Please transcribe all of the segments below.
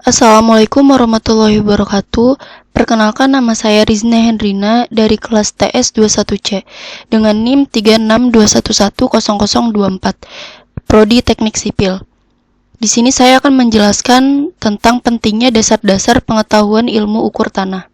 Assalamualaikum warahmatullahi wabarakatuh. Perkenalkan, nama saya Rizna Hendrina dari kelas TS 21C dengan NIM 3621110024, Prodi Teknik Sipil. Di sini saya akan menjelaskan tentang pentingnya dasar-dasar pengetahuan ilmu ukur tanah.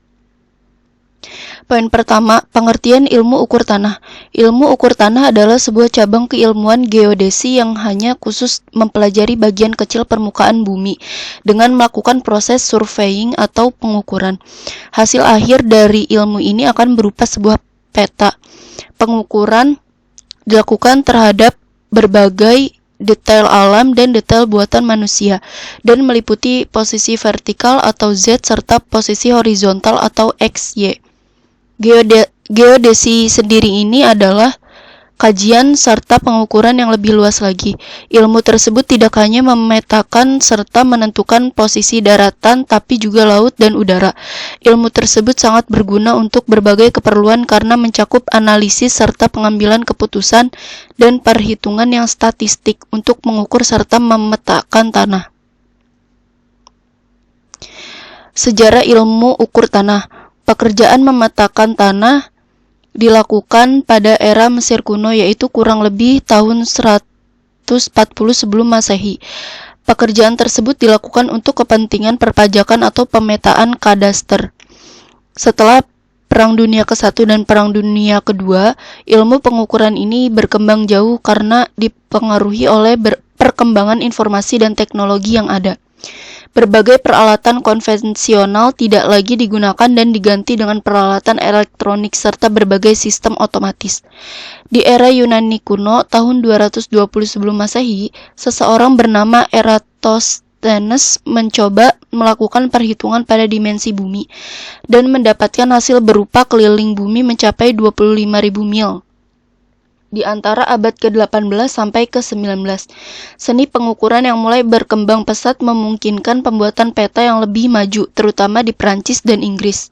Poin pertama, pengertian ilmu ukur tanah. Ilmu ukur tanah adalah sebuah cabang keilmuan geodesi yang hanya khusus mempelajari bagian kecil permukaan bumi dengan melakukan proses surveying atau pengukuran. Hasil akhir dari ilmu ini akan berupa sebuah peta. Pengukuran dilakukan terhadap berbagai detail alam dan detail buatan manusia dan meliputi posisi vertikal atau Z serta posisi horizontal atau X, Y. Geodesi sendiri ini adalah kajian serta pengukuran yang lebih luas lagi. Ilmu tersebut tidak hanya memetakan serta menentukan posisi daratan, tapi juga laut dan udara. Ilmu tersebut sangat berguna untuk berbagai keperluan karena mencakup analisis serta pengambilan keputusan dan perhitungan yang statistik untuk mengukur serta memetakan tanah. Sejarah ilmu ukur tanah. Pekerjaan memetakan tanah dilakukan pada era Mesir kuno, yaitu kurang lebih tahun 140 sebelum Masehi. Pekerjaan tersebut dilakukan untuk kepentingan perpajakan atau pemetaan kadaster. Setelah Perang Dunia ke-1 dan Perang Dunia ke-2, ilmu pengukuran ini berkembang jauh karena dipengaruhi oleh perkembangan informasi dan teknologi yang ada. Berbagai peralatan konvensional tidak lagi digunakan dan diganti dengan peralatan elektronik serta berbagai sistem otomatis. Di era Yunani kuno, tahun 220 sebelum Masehi, seseorang bernama Eratosthenes mencoba melakukan perhitungan pada dimensi bumi dan mendapatkan hasil berupa keliling bumi mencapai 25.000 mil. Di antara abad ke-18 sampai ke-19, seni pengukuran yang mulai berkembang pesat memungkinkan pembuatan peta yang lebih maju, terutama di Perancis dan Inggris.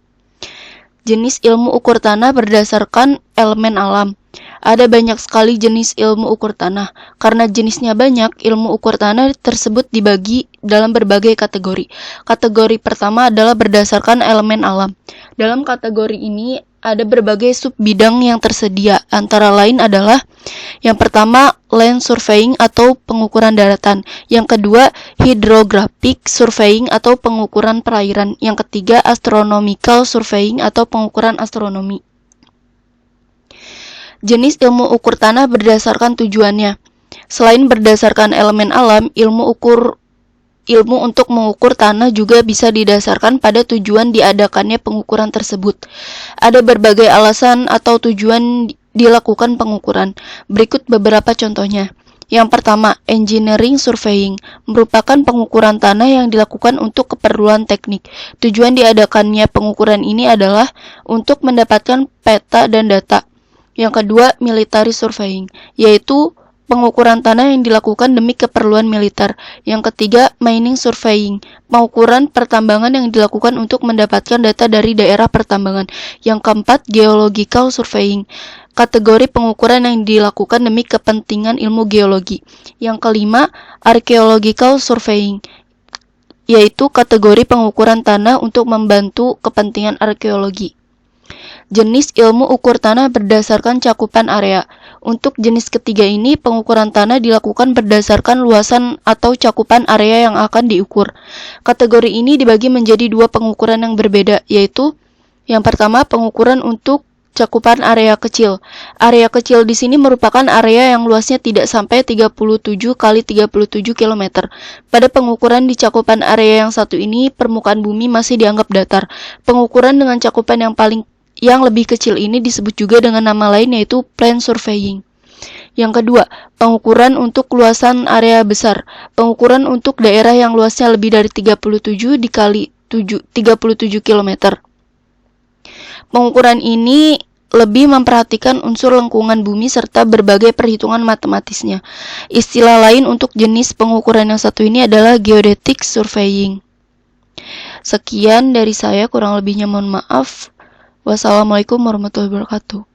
Jenis ilmu ukur tanah berdasarkan elemen alam. Ada banyak sekali jenis ilmu ukur tanah. Karena jenisnya banyak, ilmu ukur tanah tersebut dibagi dalam berbagai kategori. Kategori pertama adalah berdasarkan elemen alam. Dalam kategori ini ada berbagai sub-bidang yang tersedia, antara lain adalah yang pertama, land surveying atau pengukuran daratan. Yang kedua, hydrographic surveying atau pengukuran perairan. Yang ketiga, astronomical surveying atau pengukuran astronomi. Jenis ilmu ukur tanah berdasarkan tujuannya. Selain berdasarkan elemen alam, ilmu untuk mengukur tanah juga bisa didasarkan pada tujuan diadakannya pengukuran tersebut. Ada berbagai alasan atau tujuan dilakukan pengukuran. Berikut beberapa contohnya. Yang pertama, engineering surveying merupakan pengukuran tanah yang dilakukan untuk keperluan teknik. Tujuan diadakannya pengukuran ini adalah untuk mendapatkan peta dan data. Yang kedua, military surveying, yaitu pengukuran tanah yang dilakukan demi keperluan militer. Yang ketiga, mining surveying, pengukuran pertambangan yang dilakukan untuk mendapatkan data dari daerah pertambangan. Yang keempat, geological surveying, kategori pengukuran yang dilakukan demi kepentingan ilmu geologi. Yang kelima, archaeological surveying, yaitu kategori pengukuran tanah untuk membantu kepentingan arkeologi. Jenis ilmu ukur tanah berdasarkan cakupan area. Untuk jenis ketiga ini, pengukuran tanah dilakukan berdasarkan luasan atau cakupan area yang akan diukur. Kategori ini dibagi menjadi dua pengukuran yang berbeda, yaitu yang pertama, pengukuran untuk cakupan area kecil. Area kecil di sini merupakan area yang luasnya tidak sampai 37 kali 37 km. Pada pengukuran di cakupan area yang satu ini, permukaan bumi masih dianggap datar. Pengukuran dengan cakupan yang lebih kecil ini disebut juga dengan nama lain, yaitu plain surveying. Yang kedua, pengukuran untuk luasan area besar. Pengukuran untuk daerah yang luasnya lebih dari 37 dikali 37 km. Pengukuran ini lebih memperhatikan unsur lengkungan bumi serta berbagai perhitungan matematisnya. Istilah lain untuk jenis pengukuran yang satu ini adalah geodetic surveying. Sekian dari saya, kurang lebihnya mohon maaf. Wassalamualaikum warahmatullahi wabarakatuh.